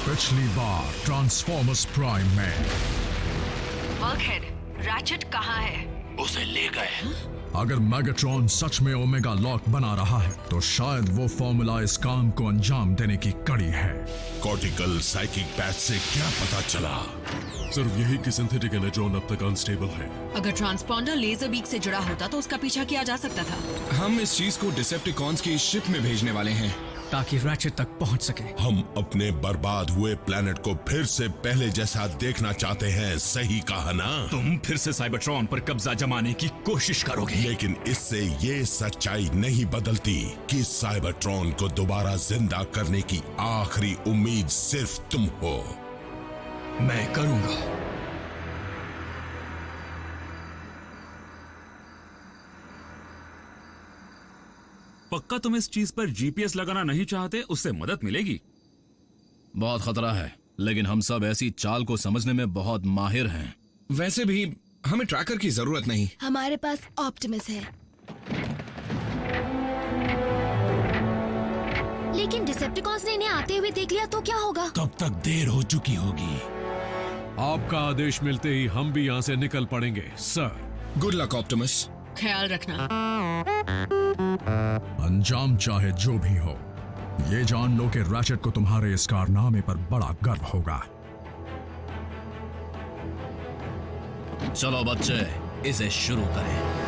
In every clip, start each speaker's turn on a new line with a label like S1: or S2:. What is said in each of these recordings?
S1: पिछली बार transformers prime में
S2: bulkhead, ratchet कहाँ है?
S3: उसे ले गए।
S1: अगर मैगाट्रॉन सच में ओमेगा लॉक बना रहा है तो शायद वो फॉर्मूला इस काम को अंजाम देने की कड़ी है।
S3: कॉर्टिकल साइकिक पैच से क्या पता चला?
S4: सिर्फ यही कि सिंथेटिक एनर्जॉन अब तक अनस्टेबल है।
S2: अगर ट्रांसपॉन्डर लेजर बीक से जुड़ा होता तो उसका पीछा किया जा सकता था।
S5: हम इस चीज को डिसेप्टिकॉन्स की शिप में भेजने वाले हैं
S6: ताकि रैचेट तक पहुंच सके।
S3: हम अपने बर्बाद हुए प्लेनेट को फिर से पहले जैसा देखना चाहते हैं, सही कहा ना?
S5: तुम फिर से साइबरट्रॉन पर कब्जा जमाने की कोशिश करोगे,
S3: लेकिन इससे ये सच्चाई नहीं बदलती कि साइबरट्रॉन को दोबारा जिंदा करने की आखिरी उम्मीद सिर्फ तुम हो।
S5: मैं करूंगा।
S7: पक्का तुम इस चीज पर जीपीएस लगाना नहीं चाहते? उससे मदद मिलेगी।
S6: बहुत खतरा है, लेकिन हम सब ऐसी चाल को समझने में बहुत माहिर हैं।
S5: वैसे भी हमें ट्रैकर की जरूरत नहीं।
S8: हमारे पास ऑप्टिमस है। लेकिन डिसेप्टिकॉन्स ने इन्हें आते हुए देख लिया तो क्या होगा?
S3: तब तक देर हो चुकी होगी।
S4: आपका आदेश मिलते ही हम भी यहाँ से निकल पड़ेंगे, सर।
S5: Good luck Optimus.
S2: ख्याल रखना।
S1: अंजाम चाहे जो भी हो, ये जान लो कि रैचेट को तुम्हारे इस कारनामे पर बड़ा गर्व होगा।
S6: चलो बच्चे, इसे शुरू करें।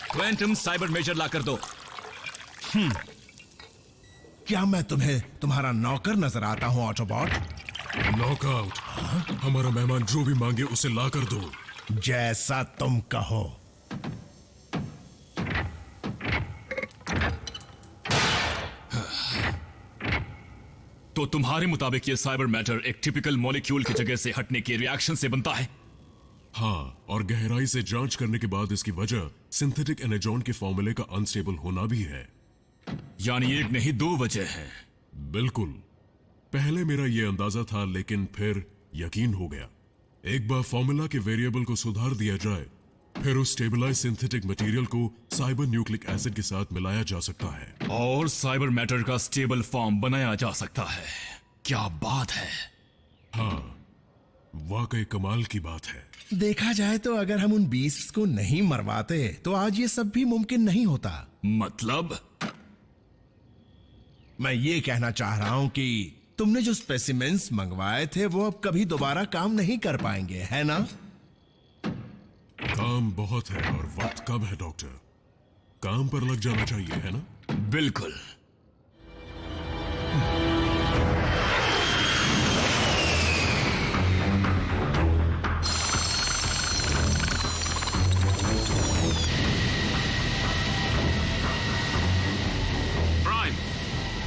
S5: क्वांटम साइबर मेजर लाकर दो।
S3: क्या मैं तुम्हें तुम्हारा नौकर नजर आता हूँ ऑटोबॉट?
S4: नॉकआउट। हमारा मेहमान जो भी मांगे उसे ला कर दो।
S3: जैसा तुम कहो।
S5: तो तुम्हारे मुताबिक ये साइबर मैटर एक टिपिकल मॉलिक्यूल की जगह से हटने के रिएक्शन से बनता है?
S4: हाँ, और गहराई से जांच करने के बाद इसकी वजह सिंथेटिक एनर्जॉन के फॉर्मूले का अनस्टेबल होना भी है।
S5: यानी एक नहीं दो वजह है।
S4: बिल्कुल। पहले मेरा यह अंदाजा था, लेकिन फिर यकीन हो गया। एक बार फॉर्मूला के वेरिएबल को सुधार दिया जाए, फिर उस स्टेबलाइज सिंथेटिक मटेरियल को साइबर न्यूक्लिक एसिड के साथ मिलाया जा सकता है
S5: और साइबर मैटर का स्टेबल फॉर्म बनाया जा सकता है। क्या बात है।
S4: हाँ, वाकई कमाल की बात है।
S3: देखा जाए तो अगर हम उन बीस्ट्स को नहीं मरवाते तो आज ये सब भी मुमकिन नहीं होता।
S5: मतलब?
S3: मैं ये कहना चाह रहा हूं कि तुमने जो स्पेसिमेंस मंगवाए थे वो अब कभी दोबारा काम नहीं कर पाएंगे, है ना?
S4: काम बहुत है और वक्त कब है डॉक्टर? काम पर लग जाना चाहिए, है ना?
S5: बिल्कुल।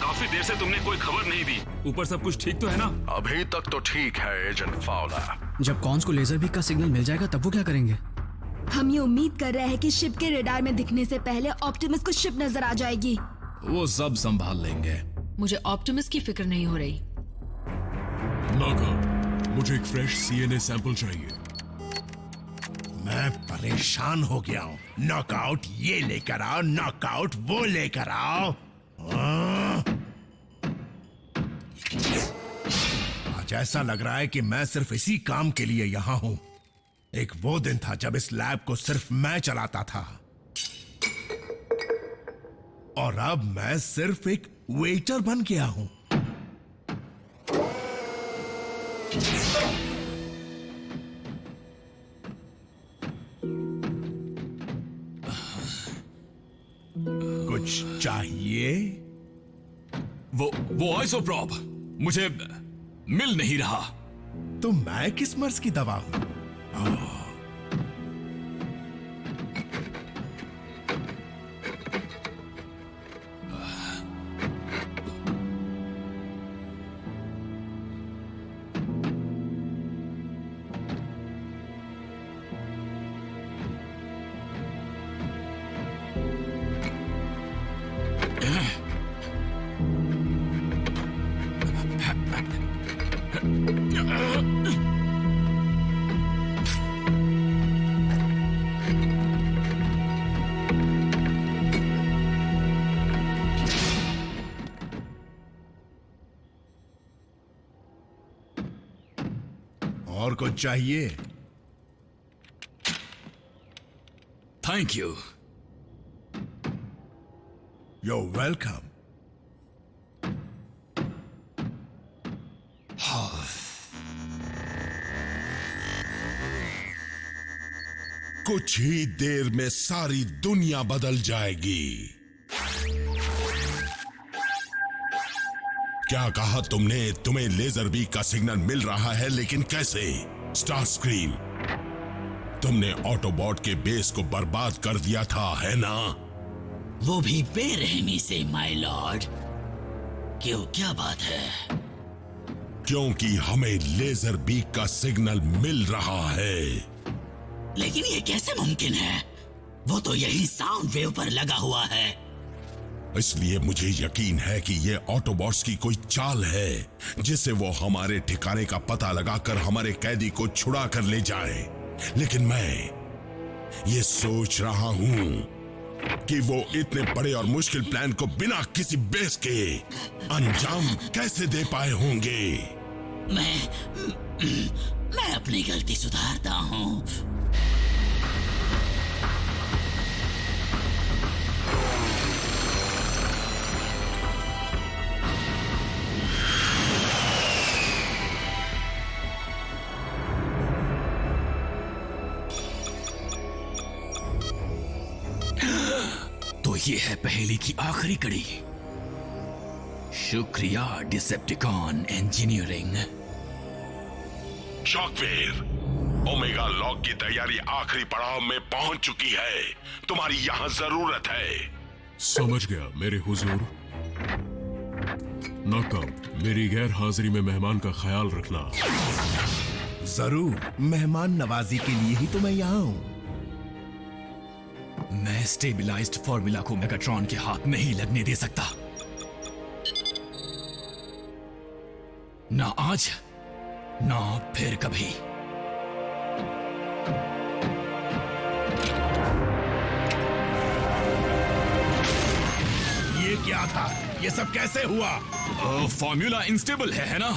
S7: काफी देर से तुमने कोई खबर नहीं दी। ऊपर सब कुछ ठीक तो है ना?
S9: अभी तक तो ठीक है एजेंट फाउलर।
S6: जब कॉन्स को लेजर बीक का सिग्नल मिल जाएगा तब वो क्या करेंगे?
S8: हम ये उम्मीद कर रहे हैं कि शिप के रेडार में दिखने से पहले ऑप्टिमस को शिप नजर आ जाएगी।
S6: वो सब संभाल लेंगे।
S2: मुझे ऑप्टिमस की फिक्र नहीं हो रही।
S4: नॉकआउट, मुझे एक फ्रेश सीएनए सैंपल चाहिए।
S3: मैं परेशान हो गया हूं। नॉकआउट ये लेकर आओ, नॉकआउट वो लेकर आओ। आज ऐसा लग रहा है कि मैं सिर्फ इसी काम के लिए यहां हूं। एक वो दिन था जब इस लैब को सिर्फ मैं चलाता था, और अब मैं सिर्फ एक वेटर बन गया हूं। कुछ चाहिए?
S5: वो आइसोप्रोप मुझे मिल नहीं रहा।
S3: तो मैं किस मर्ज की दवा हूं?
S10: और कुछ चाहिए?
S5: Thank you.
S10: You're welcome.
S3: कुछ ही देर में सारी दुनिया बदल जाएगी। क्या कहा तुमने? तुम्हें लेजर बीक का सिग्नल मिल रहा है, लेकिन कैसे? स्टारस्क्रीम, तुमने ऑटोबॉट के बेस को बर्बाद कर दिया था, है ना?
S11: वो भी बेरहमी से, माय लॉर्ड। क्यों, क्या बात है?
S3: क्योंकि हमें लेजर बीक का सिग्नल मिल रहा है।
S11: लेकिन ये कैसे मुमकिन है? वो तो यही साउंड वेव पर लगा हुआ है।
S3: इसलिए मुझे यकीन है कि ये ऑटोबॉट्स की कोई चाल है, जिससे वो हमारे ठिकाने का पता लगाकर हमारे कैदी को छुड़ा कर ले जाए। लेकिन मैं ये सोच रहा हूं कि वो इतने बड़े और मुश्किल प्लान को बिना किसी बेस के अंजाम कैसे दे पाए होंगे।
S11: मैं अपनी गलती सुधारता हूं।
S5: तो ये है पहेली की आखिरी कड़ी। शुक्रिया Decepticon engineering.
S3: Shockwave, omega lock की तैयारी आखिरी पड़ाव में पहुंच चुकी है। तुम्हारी यहां जरूरत है।
S4: समझ गया मेरे हुजूर। नॉकआउट, मेरी गैर हाजिरी में मेहमान का ख्याल रखना।
S10: जरूर, मेहमान नवाजी के लिए ही तो मैं यहाँ हूँ।
S5: मैं स्टेबलाइज्ड फॉर्मूला को मेगाट्रॉन के हाथ नहीं लगने दे सकता। ना आज, ना फिर कभी।
S10: ये क्या था? ये सब कैसे हुआ?
S5: फॉर्मूला इंस्टेबल है ना?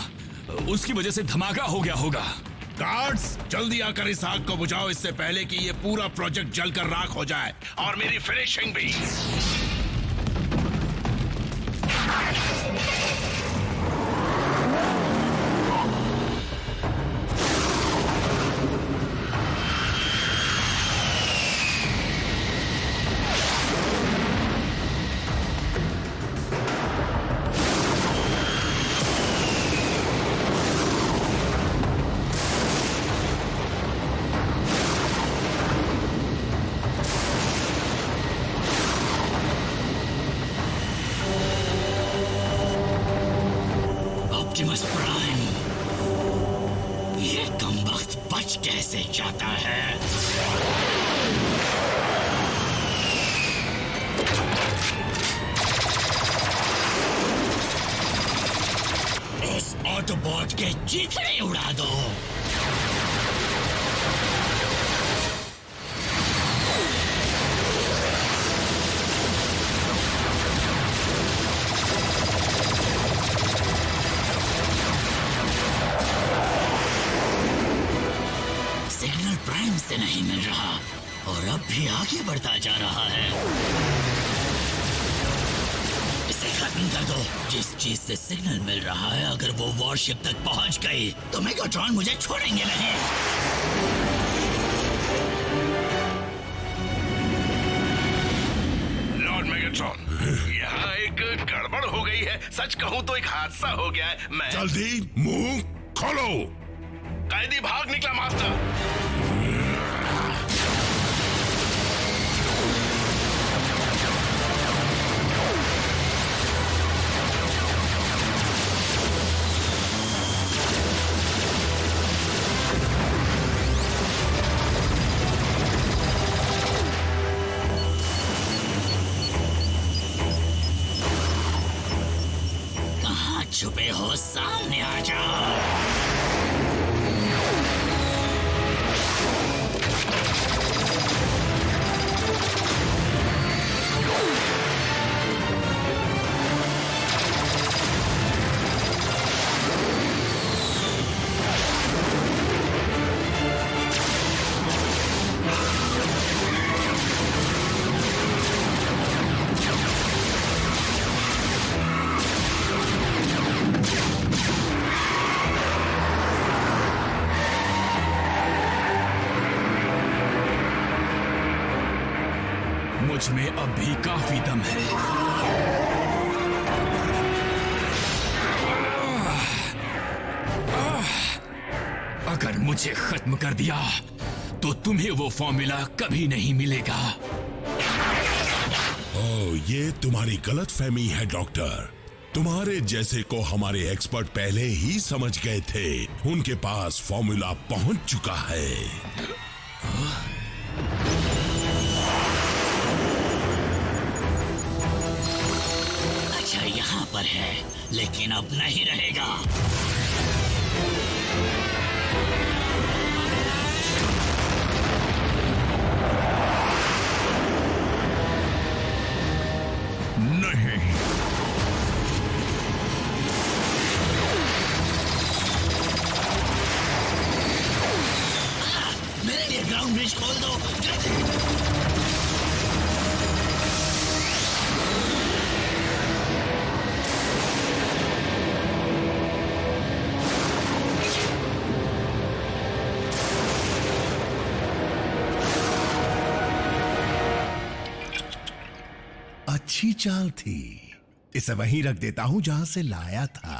S5: उसकी वजह से धमाका हो गया होगा।
S10: गार्ड्स, जल्दी आकर इस आग को बुझाओ, इससे पहले कि ये पूरा प्रोजेक्ट जलकर राख हो जाए, और मेरी फिनिशिंग भी।
S11: ऑप्टिमस प्राइम, ये कमबख्त बच कैसे जाता है? उस ऑटोबॉट के चिथड़े उड़ा दो। सिग्नल प्राइम से नहीं मिल रहा और अब भी आगे बढ़ता जा रहा है। इसे खत्म कर दो। जिस चीज से सिग्नल मिल रहा है, अगर वो वॉरशिप तक पहुंच गई तो मेगाट्रॉन मुझे छोड़ेंगे नहीं।
S10: लॉर्ड मेगाट्रॉन, यहाँ एक गड़बड़ हो गई है। सच कहूँ तो एक हादसा हो गया है। मैं
S3: जल्दी मुंह खोलो।
S10: कैदी भाग निकला मास्टर।
S11: कहाँ छुपे हो? सामने आ जाओ।
S5: मुझ में अब भी काफी दम है। अगर मुझे खत्म कर दिया तो तुम्हें वो फॉर्मूला कभी नहीं मिलेगा।
S3: ओह, ये तुम्हारी गलतफहमी है डॉक्टर। तुम्हारे जैसे को हमारे एक्सपर्ट पहले ही समझ गए थे। उनके पास फॉर्मूला पहुंच चुका है।
S11: अच्छा, यहाँ पर है, लेकिन अब नहीं रहेगा।
S1: नहीं,
S11: मेरे लिए ग्राउंड ब्रिज खोल दो।
S10: अच्छी चाल थी। इसे वहीं रख देता हूं जहां से लाया था।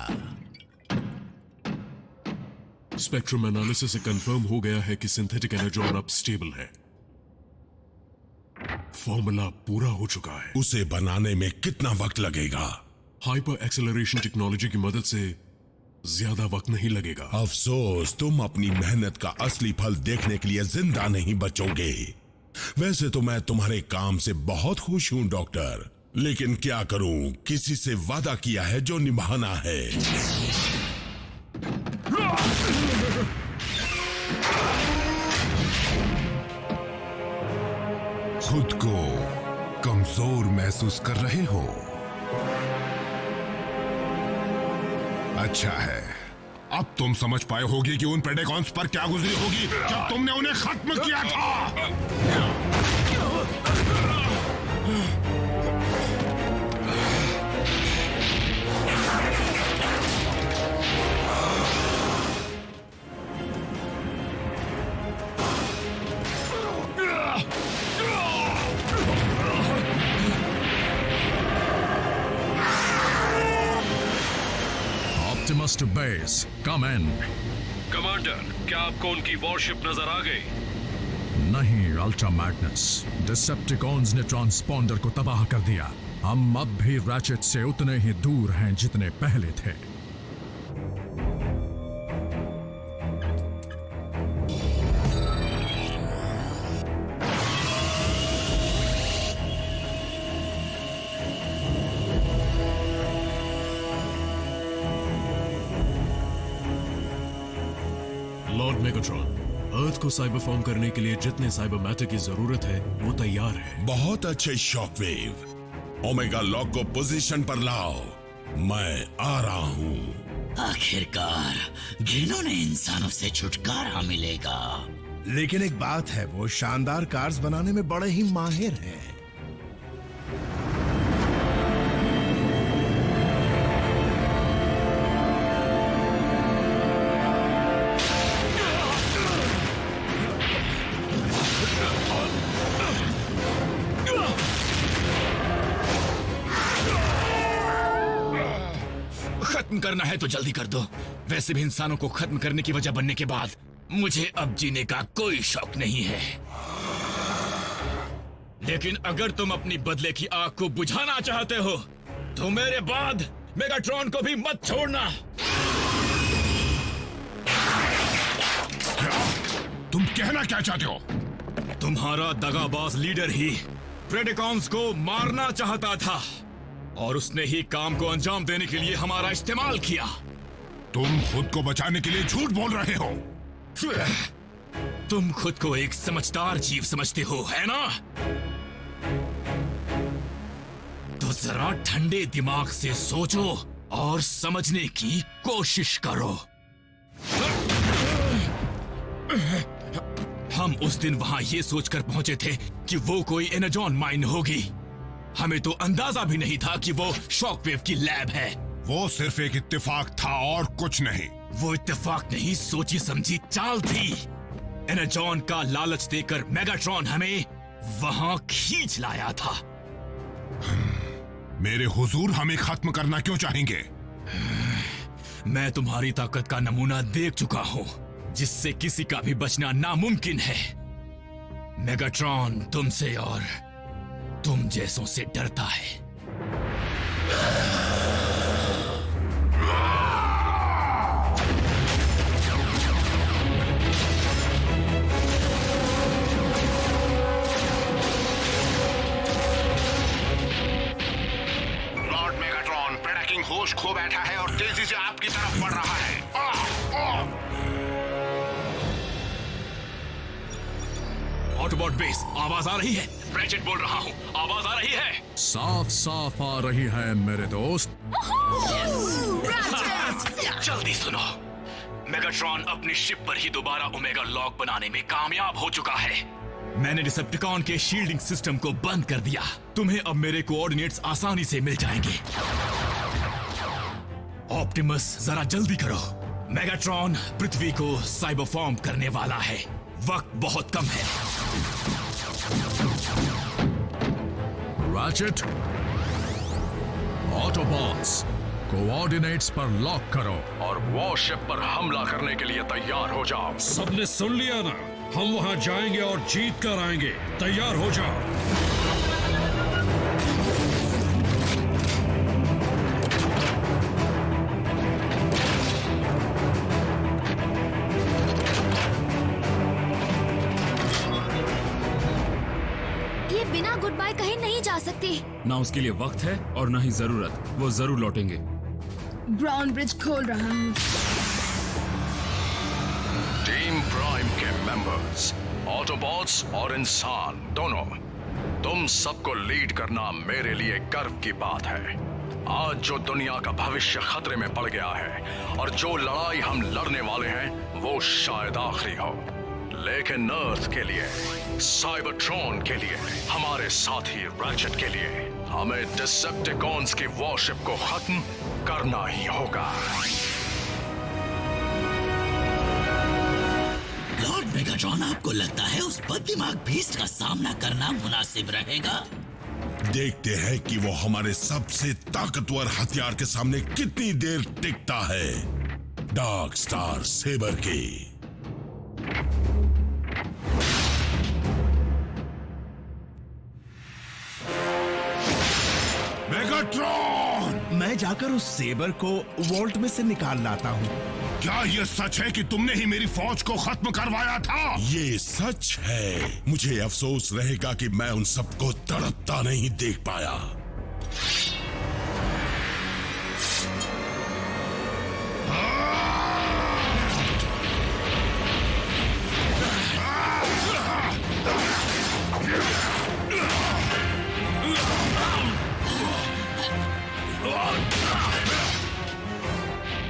S4: स्पेक्ट्रम एनालिसिस से कंफर्म हो गया है कि सिंथेटिक एनर्जॉन अब स्टेबल है। फॉर्मूला पूरा हो चुका है।
S3: उसे बनाने में कितना वक्त लगेगा?
S4: हाइपर एक्सेलरेशन टेक्नोलॉजी की मदद से ज्यादा वक्त नहीं लगेगा।
S3: अफसोस, तुम अपनी मेहनत का असली फल देखने के लिए जिंदा नहीं बचोगे। वैसे तो मैं तुम्हारे काम से बहुत खुश हूं डॉक्टर, लेकिन क्या करूं, किसी से वादा किया है जो निभाना है।
S10: खुद को कमजोर महसूस कर रहे हो? अच्छा है, अब तुम समझ पाए होगी कि उन प्रेडेकॉन्स पर क्या गुजरी होगी जब तुमने उन्हें खत्म किया था।
S1: Optimus to base. Come in.
S9: Commander, क्या आपको उनकी वॉरशिप नजर आ गई?
S1: नहीं अल्ट्रा मैग्नस, डिसेप्टिकॉन्स ने ट्रांसपॉन्डर को तबाह कर दिया। हम अब भी रैचेट से उतने ही दूर हैं जितने पहले थे।
S4: लॉर्ड मेगाट्रॉन, अर्थ को साइबर फॉर्म करने के लिए जितने साइबर मैटर की जरूरत है वो तैयार है।
S3: बहुत अच्छे शॉकवेव। ओमेगा लॉक को पोजीशन पर लाओ, मैं आ रहा हूं।
S11: आखिरकार जिन्होंने इंसानों से छुटकारा मिलेगा।
S10: लेकिन एक बात है, वो शानदार कार्स बनाने में बड़े ही माहिर हैं।
S5: खत्म करना है तो जल्दी कर दो। वैसे भी इंसानों को खत्म करने की वजह बनने के बाद मुझे अब जीने का कोई शौक नहीं है। लेकिन अगर तुम अपनी बदले की आग को बुझाना चाहते हो तो मेरे बाद मेगाट्रॉन को भी मत छोड़ना।
S10: तुम कहना क्या चाहते हो?
S5: तुम्हारा दगाबाज लीडर ही प्रेडिकॉन्स को मारना चाहता था और उसने ही काम को अंजाम देने के लिए हमारा इस्तेमाल किया।
S10: तुम खुद को बचाने के लिए झूठ बोल रहे हो।
S5: तुम खुद को एक समझदार जीव समझते हो, है ना? तो जरा ठंडे दिमाग से सोचो और समझने की कोशिश करो। हम उस दिन वहां ये सोचकर पहुंचे थे कि वो कोई एनर्जॉन माइन होगी। हमें तो अंदाजा भी नहीं था कि वो शॉकवेव की लैब है।
S10: वो सिर्फ एक इत्तेफाक था और कुछ नहीं।
S5: वो इत्तेफाक नहीं, सोची समझी चाल थी। एनर्जॉन का लालच देकर मेगाट्रॉन हमें वहां खींच लाया था।
S10: मेरे हुजूर हमें खत्म करना क्यों चाहेंगे?
S5: मैं तुम्हारी ताकत का नमूना देख चुका हूं, जिससे किसी का भी बचना नामुमकिन है। मेगाट्रॉन तुमसे और तुम जैसों से डरता है।
S10: लॉर्ड मेगाट्रॉन प्रेडेकिंग होश खो बैठा है और तेजी से आपकी तरफ बढ़ रहा है।
S5: ऑटोबॉट बेस, आवाज आ रही है। रैचेट बोल रहा हूं, आवाज आ रही है।
S1: साफ साफ आ रही है मेरे दोस्त।
S5: जल्दी सुनो, मेगाट्रॉन अपनी शिप पर ही दोबारा ओमेगा लॉक बनाने में कामयाब हो चुका है। मैंने डिसेप्टिकॉन के शील्डिंग सिस्टम को बंद कर दिया। तुम्हें अब मेरे कोऑर्डिनेट्स आसानी से मिल जाएंगे। ऑप्टिमस, जरा जल्दी करो। मेगाट्रॉन पृथ्वी को साइबर फॉर्म करने वाला है। वक्त बहुत कम है।
S1: रैचेट, ऑटोबॉट्स, कोऑर्डिनेट्स पर लॉक करो और वॉरशिप पर हमला करने के लिए तैयार हो जाओ।
S9: सबने सुन लिया ना, हम वहां जाएंगे और जीत कर आएंगे। तैयार हो जाओ।
S8: ये बिना गुड बाय कहीं नहीं जा सकती।
S7: ना उसके लिए वक्त है और ना ही जरूरत। वो जरूर लौटेंगे।
S8: ब्राउन ब्रिज खोल रहा हूँ।
S1: टीम प्राइम के मेंबर्स, ऑटोबॉट्स और इंसान दोनों, तुम सबको लीड करना मेरे लिए गर्व की बात है। आज जो दुनिया का भविष्य खतरे में पड़ गया है और जो लड़ाई हम लड़ने वाले हैं वो शायद आखिरी हो, लेकिन अर्थ के लिए, साइबरट्रॉन के लिए, हमारे साथी रैचेट के लिए हमें डिसेप्टिकॉन्स की वॉरशिप को खत्म करना ही होगा।
S11: लॉर्ड मेगाट्रॉन, आपको लगता है उस बददिमाग बीस्ट का सामना करना मुनासिब रहेगा?
S3: देखते हैं कि वो हमारे सबसे ताकतवर हथियार के सामने कितनी देर टिकता है। डार्क स्टार सेबर की।
S10: मेगाट्रॉन!
S12: मैं जाकर उस सेबर को वॉल्ट में से निकाल लाता हूँ।
S10: क्या ये सच है कि तुमने ही मेरी फौज को खत्म करवाया था?
S3: ये सच है। मुझे अफसोस रहेगा कि मैं उन सबको तड़पता नहीं देख पाया।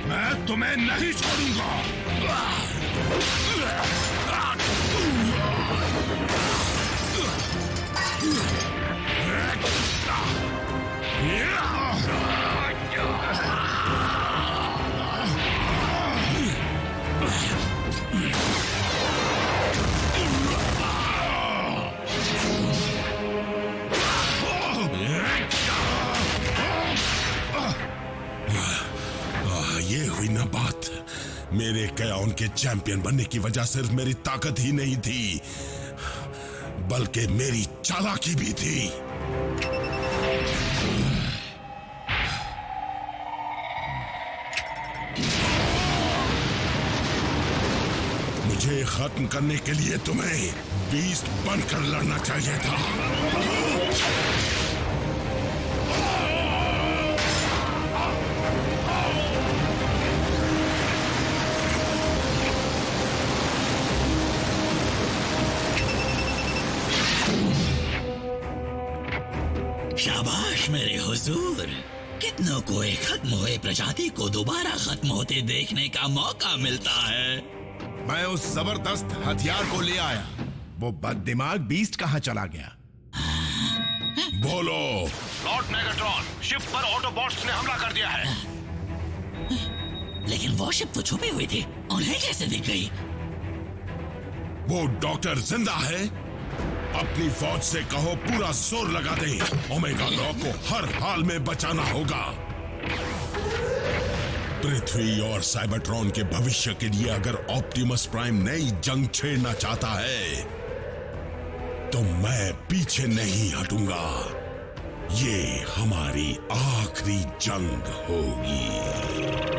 S10: मैं तुम्हें नहीं छोड़ूंगा।
S3: ये हुई ना बात। मेरे कयाउन के चैंपियन बनने की वजह सिर्फ मेरी ताकत ही नहीं थी, बल्कि मेरी चालाकी भी थी। मुझे खत्म करने के लिए तुम्हें बीस्ट बनकर लड़ना चाहिए था।
S11: शाबाश मेरे हुजूर, कितनों को एक खत्म हुए प्रजाति को दोबारा खत्म होते देखने का मौका मिलता है।
S12: मैं उस जबरदस्त हथियार को ले आया। वो बददिमाग बीस्ट कहाँ चला गया?
S3: बोलो।
S10: लॉर्ड मेगाट्रॉन, शिप पर ऑटोबॉट्स ने हमला कर दिया है।
S11: लेकिन वो शिप तो छुपी हुई थी, उन्हें कैसे दिख गई?
S3: वो डॉक्टर जिंदा है? अपनी फौज से कहो पूरा जोर लगा दे। ओमेगा लॉ को हर हाल में बचाना होगा। पृथ्वी और साइबरट्रॉन के भविष्य के लिए अगर ऑप्टिमस प्राइम नई जंग छेड़ना चाहता है तो मैं पीछे नहीं हटूंगा। ये हमारी आखिरी जंग होगी।